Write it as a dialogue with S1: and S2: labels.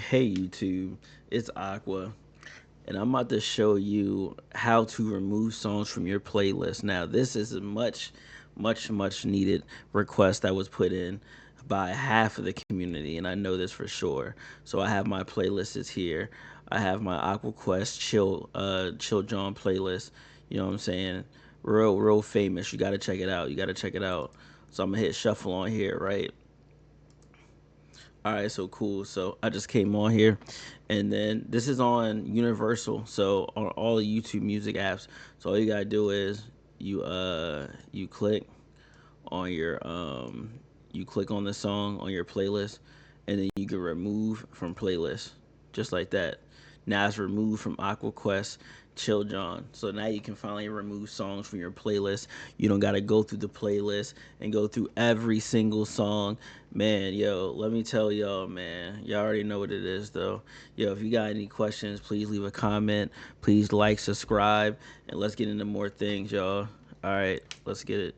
S1: Hey YouTube, it's Aqua, and I'm about to show you how to remove songs from your playlist. Now, this is a much needed request that was put in by half of the community, and I know this for sure. So I have my playlists here. I have my AquaQuest Chill John playlist. You know what I'm saying? Real famous. You gotta check it out. You gotta check it out. So I'm gonna hit shuffle on here, right? All right, so cool. So I just came on here, and then this is on Universal, so on all the YouTube music apps. So all you gotta do is you click on you click on the song on your playlist, and then you can remove from playlist just like that. Now it's removed from AquaQuest Chill John. So now you can finally remove songs from your playlist. You don't gotta go through the playlist and go through every single song. Man, yo, let me tell y'all, man. Y'all already know what it is though. Yo, if you got any questions, please leave a comment. Please like, subscribe, and let's get into more things, y'all. All right, let's get it.